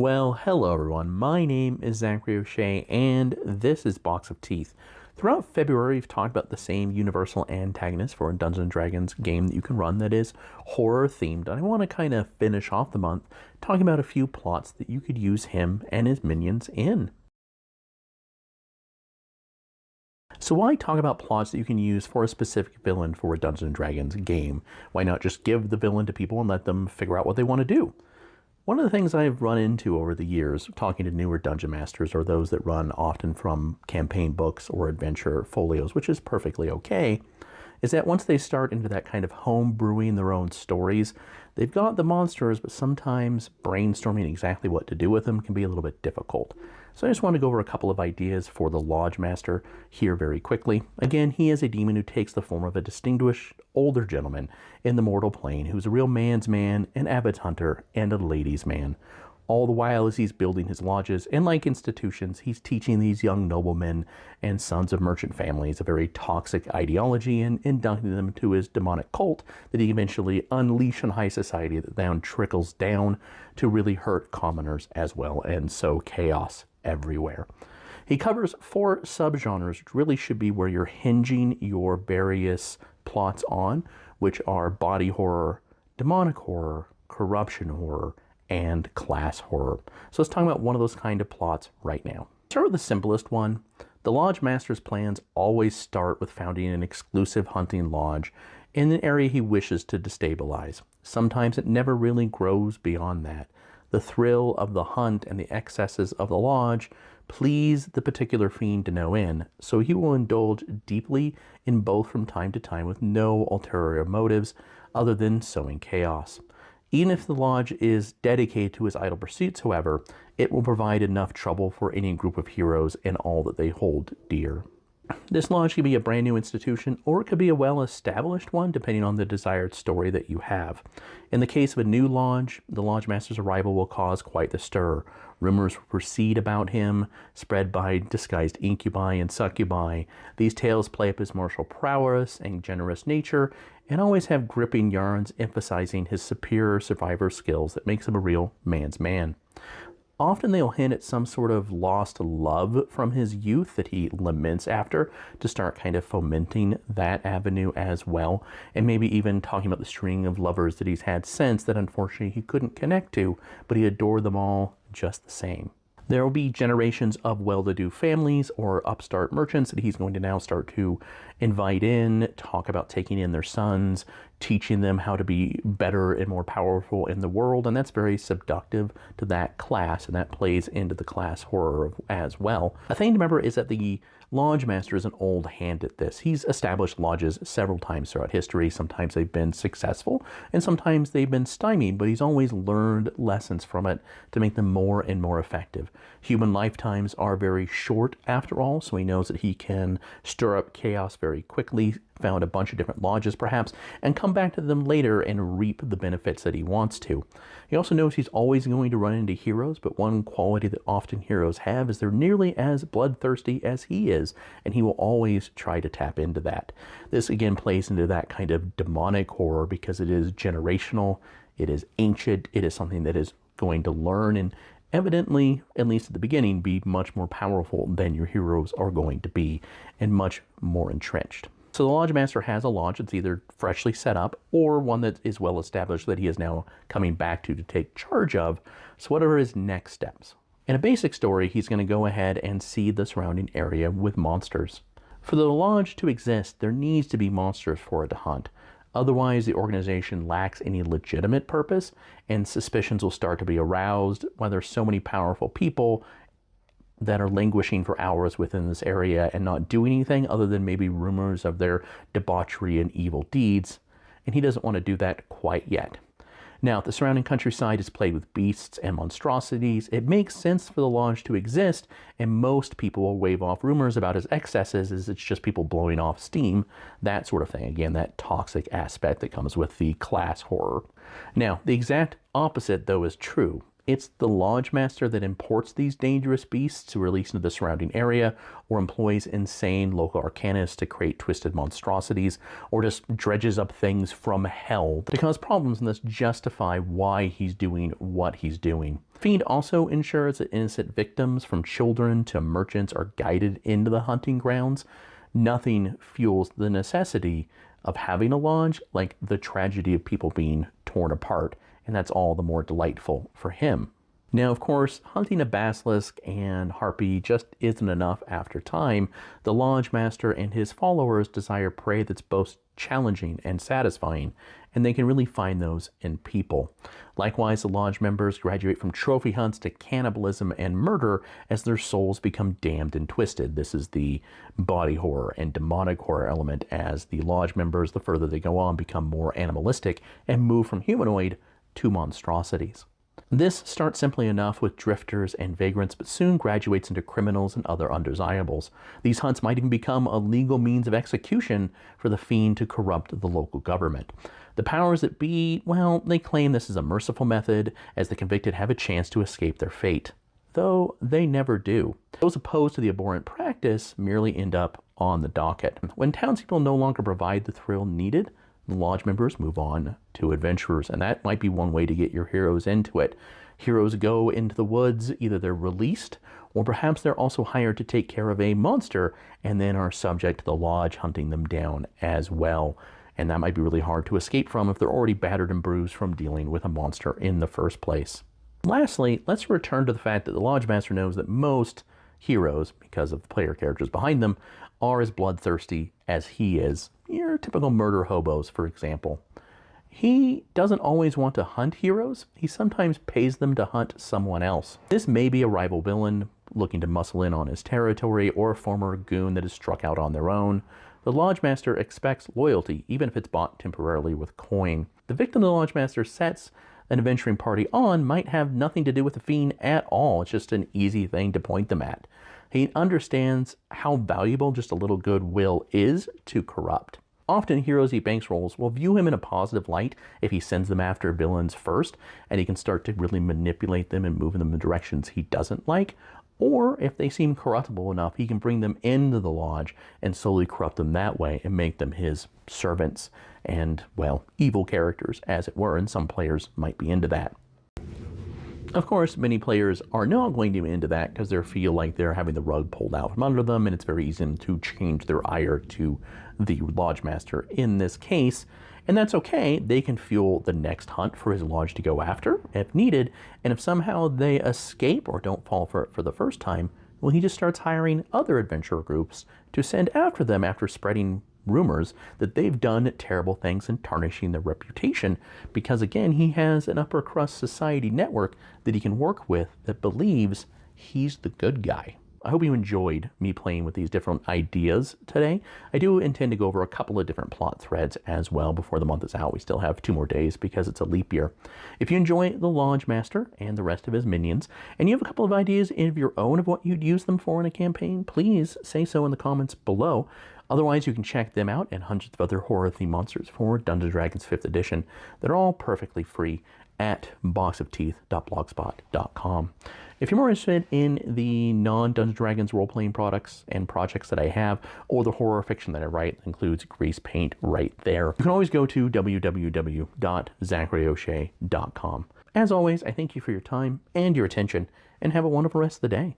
Well, hello everyone. My name is Zachary O'Shea, and this is Box of Teeth. Throughout February, we've talked about the same universal antagonist for a Dungeons & Dragons game that you can run that is horror-themed. And I want to kind of finish off the month talking about a few plots that you could use him and his minions in. So why talk about plots that you can use for a specific villain for a Dungeons & Dragons game? Why not just give the villain to people and let them figure out what they want to do? One of the things I've run into over the years, talking to newer dungeon masters or those that run often from campaign books or adventure folios, which is perfectly okay, is that once they start into that kind of home brewing their own stories, they've got the monsters, but sometimes brainstorming exactly what to do with them can be a little bit difficult. So I just want to go over a couple of ideas for the Lodgemaster here very quickly. Again, he is a demon who takes the form of a distinguished older gentleman in the mortal plane who's a real man's man, an avid hunter, and a ladies' man. All the while as he's building his lodges, and like institutions, he's teaching these young noblemen and sons of merchant families a very toxic ideology and inducting them to his demonic cult that he eventually unleash on high society that then trickles down to really hurt commoners as well, and sow chaos everywhere. He covers 4 subgenres, which really should be where you're hinging your various plots on, which are body horror, demonic horror, corruption horror, and class horror. So let's talk about one of those kind of plots right now. Start with the simplest one. The Lodgemaster's plans always start with founding an exclusive hunting lodge in an area he wishes to destabilize. Sometimes it never really grows beyond that. The thrill of the hunt and the excesses of the lodge please the particular fiend to no end, so he will indulge deeply in both from time to time with no ulterior motives other than sowing chaos. Even if the lodge is dedicated to his idle pursuits, however, it will provide enough trouble for any group of heroes and all that they hold dear. This lodge could be a brand new institution, or it could be a well-established one, depending on the desired story that you have. In the case of a new lodge, the Lodgemaster's arrival will cause quite the stir. Rumors will proceed about him, spread by disguised incubi and succubi. These tales play up his martial prowess and generous nature, and always have gripping yarns emphasizing his superior survivor skills that makes him a real man's man. Often they'll hint at some sort of lost love from his youth that he laments after to start kind of fomenting that avenue as well, and maybe even talking about the string of lovers that he's had since that unfortunately he couldn't connect to, but he adored them all just the same. There will be generations of well-to-do families or upstart merchants that he's going to now start to invite in, talk about taking in their sons, teaching them how to be better and more powerful in the world, and that's very seductive to that class, and that plays into the class horror as well. A thing to remember is that the Lodgemaster is an old hand at this. He's established lodges several times throughout history. Sometimes they've been successful, and sometimes they've been stymied, but he's always learned lessons from it to make them more and more effective. Human lifetimes are very short after all, so he knows that he can stir up chaos very quickly, found a bunch of different lodges perhaps, and come back to them later and reap the benefits that he wants to. He also knows he's always going to run into heroes, but one quality that often heroes have is they're nearly as bloodthirsty as he is, and he will always try to tap into that. This again plays into that kind of demonic horror because it is generational, it is ancient, it is something that is going to learn and evidently, at least at the beginning, be much more powerful than your heroes are going to be and much more entrenched. So the Lodgemaster has a lodge that's either freshly set up or one that is well established that he is now coming back to take charge of. So what are his next steps? In a basic story, he's going to go ahead and seed the surrounding area with monsters. For the lodge to exist, there needs to be monsters for it to hunt. Otherwise, the organization lacks any legitimate purpose, and suspicions will start to be aroused when there's so many powerful people that are languishing for hours within this area and not doing anything other than maybe rumors of their debauchery and evil deeds, and he doesn't want to do that quite yet. Now, if the surrounding countryside is plagued with beasts and monstrosities, it makes sense for the lodge to exist, and most people will wave off rumors about his excesses as it's just people blowing off steam, that sort of thing. Again, that toxic aspect that comes with the class horror. Now, the exact opposite, though, is true. It's the Lodgemaster that imports these dangerous beasts to release into the surrounding area, or employs insane local arcanists to create twisted monstrosities, or just dredges up things from hell to cause problems and thus justify why he's doing what he's doing. Fiend also ensures that innocent victims, from children to merchants, are guided into the hunting grounds. Nothing fuels the necessity of having a lodge like the tragedy of people being torn apart, and that's all the more delightful for him. Now, of course, hunting a basilisk and harpy just isn't enough after time. The Lodgemaster and his followers desire prey that's both challenging and satisfying, and they can really find those in people. Likewise, the Lodge members graduate from trophy hunts to cannibalism and murder as their souls become damned and twisted. This is the body horror and demonic horror element, as the Lodge members, the further they go on, become more animalistic and move from humanoid to monstrosities. This starts simply enough with drifters and vagrants, but soon graduates into criminals and other undesirables. These hunts might even become a legal means of execution for the fiend to corrupt the local government. The powers that be, well, they claim this is a merciful method, as the convicted have a chance to escape their fate, though they never do. Those opposed to the abhorrent practice merely end up on the docket. When townspeople no longer provide the thrill needed, the Lodge members move on to adventurers, and that might be one way to get your heroes into it. Heroes go into the woods, either they're released, or perhaps they're also hired to take care of a monster, and then are subject to the Lodge hunting them down as well. And that might be really hard to escape from if they're already battered and bruised from dealing with a monster in the first place. Lastly, let's return to the fact that the Lodgemaster knows that most heroes, because of the player characters behind them, are as bloodthirsty as he is. Your typical murder hobos, for example. He doesn't always want to hunt heroes. He sometimes pays them to hunt someone else. This may be a rival villain looking to muscle in on his territory, or a former goon that has struck out on their own. The Lodgemaster expects loyalty, even if it's bought temporarily with coin. The victim the Lodgemaster sets an adventuring party on might have nothing to do with the fiend at all. It's just an easy thing to point them at. He understands how valuable just a little goodwill is to corrupt. Often heroes he bankrolls will view him in a positive light if he sends them after villains first, and he can start to really manipulate them and move them in directions he doesn't like. Or if they seem corruptible enough, he can bring them into the lodge and slowly corrupt them that way and make them his servants and, well, evil characters, as it were, and some players might be into that. Of course, many players are not going to be into that because they feel like they're having the rug pulled out from under them, and it's very easy to change their ire to the Lodgemaster in this case. And that's okay. They can fuel the next hunt for his lodge to go after if needed. And if somehow they escape or don't fall for it for the first time, well, he just starts hiring other adventurer groups to send after them after spreading rumors that they've done terrible things and tarnishing their reputation, because again, he has an upper crust society network that he can work with that believes he's the good guy. I hope you enjoyed me playing with these different ideas today. I do intend to go over a couple of different plot threads as well before the month is out. We still have 2 more days because it's a leap year. If you enjoy the Lodgemaster and the rest of his minions, and you have a couple of ideas of your own of what you'd use them for in a campaign, please say so in the comments below. Otherwise, you can check them out and hundreds of other horror-themed monsters for Dungeons & Dragons 5th edition. They're all perfectly free at boxofteeth.blogspot.com. If you're more interested in the non-Dungeons & Dragons role-playing products and projects that I have, or the horror fiction that I write, that includes grease paint right there, you can always go to www.zacharyoshay.com. As always, I thank you for your time and your attention, and have a wonderful rest of the day.